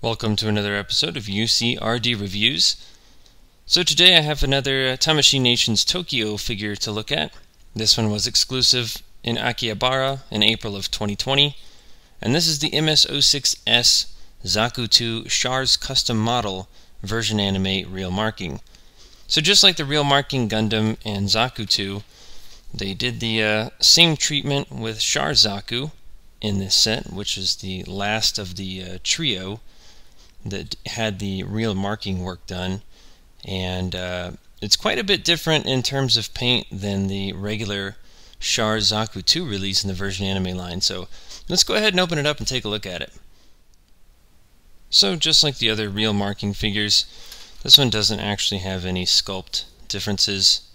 Welcome to another episode of UCRD Reviews. So today I have another Tamashii Nations Tokyo figure to look at. This one was exclusive in Akihabara in April of 2020. And this is the MS-06S Zaku 2 Char's Custom Model version anime real marking. So just like the real marking Gundam and Zaku 2, they did the same treatment with Char Zaku in this set, which is the last of the trio that had the real marking work done, and it's quite a bit different in terms of paint than the regular Char Zaku 2 release in the version anime line. So let's go ahead and open it up and take a look at it. So just like the other real marking figures, this one doesn't actually have any sculpt differences.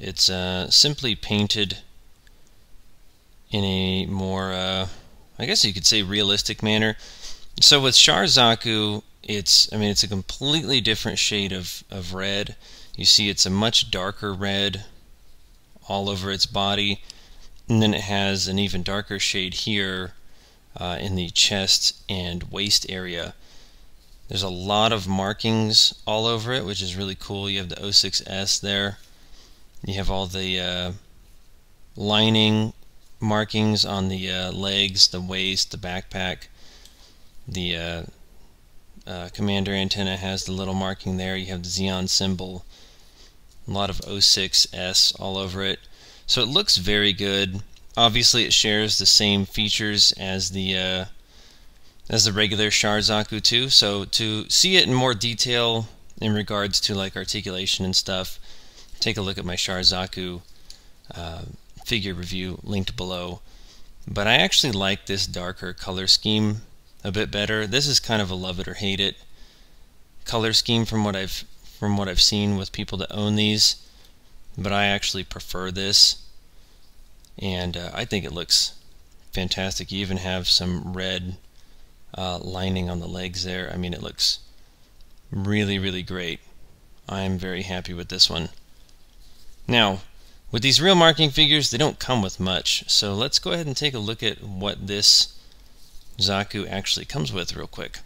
It's simply painted in a more, I guess you could say, realistic manner. So with Char Zaku, it's a completely different shade of red. You see it's a much darker red all over its body, and then it has an even darker shade here in the chest and waist area. There's a lot of markings all over it, which is really cool. You have the 06S there. You have all the lining markings on the legs, the waist, the backpack. The commander antenna has the little marking there. You have the Xeon symbol. A lot of 06S all over it. So it looks very good. Obviously it shares the same features as the regular Char Zaku 2. So to see it in more detail in regards to like articulation and stuff, take a look at my Char Zaku figure review linked below. But I actually like this darker color scheme a bit better. This is kind of a love it or hate it color scheme from what I've seen with people that own these, but I actually prefer this, and I think it looks fantastic. You even have some red lining on the legs there. I mean, it looks really, really great. I'm very happy with this one. Now, with these real marking figures, they don't come with much, so let's go ahead and take a look at what this Zaku actually comes with real quick.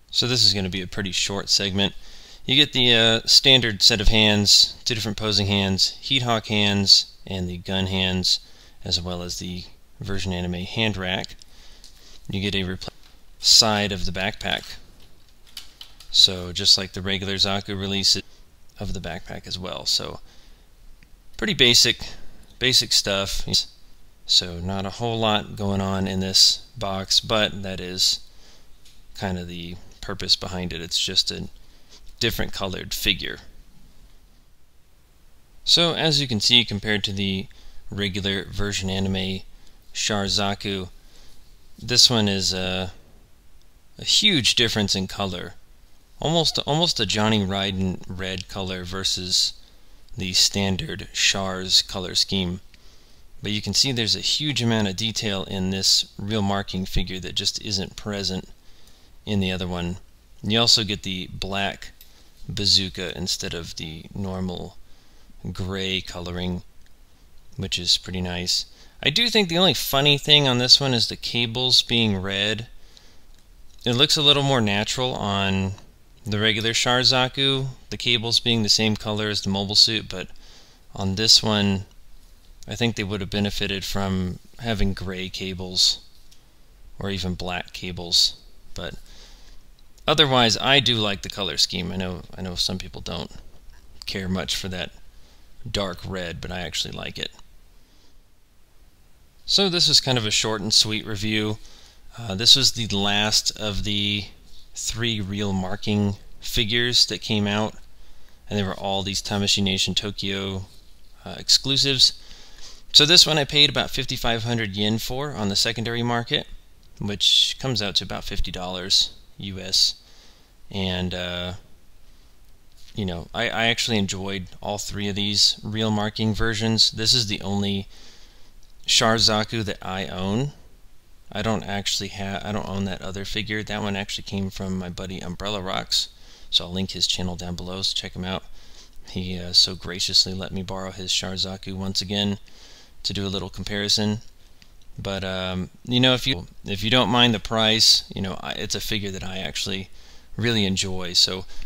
So this is going to be a pretty short segment. You get the standard set of hands, two different posing hands, heat hawk hands, and the gun hands, as well as the version anime hand rack. You get a side of the backpack. So just like the regular Zaku release of the backpack as well. So pretty basic stuff. So not a whole lot going on in this box, but that is kind of the purpose behind it. It's just a different colored figure. So as you can see, compared to the regular version anime Char Zaku, this one is a huge difference in color. Almost a Johnny Raiden red color versus the standard Char's color scheme. But you can see there's a huge amount of detail in this real marking figure that just isn't present in the other one. And you also get the black bazooka instead of the normal gray coloring, which is pretty nice. I do think the only funny thing on this one is the cables being red. It looks a little more natural on the regular Char Zaku, the cables being the same color as the mobile suit, but on this one I think they would have benefited from having gray cables or even black cables. But otherwise, I do like the color scheme. I know some people don't care much for that dark red, but I actually like it. So this is kind of a short and sweet review. This was the last of the 3 real marking figures that came out, and they were all these Tamashii Nation Tokyo exclusives. So this one I paid about 5,500 yen for on the secondary market, which comes out to about $50 US. And you know, I actually enjoyed all 3 of these real marking versions. This is the only Char Zaku that I own. I don't own that other figure. That one actually came from my buddy Umbrella Rocks, so I'll link his channel down below, so check him out. He so graciously let me borrow his Char Zaku once again to do a little comparison. But you know, if you don't mind the price, you know, it's a figure that I actually really enjoy. So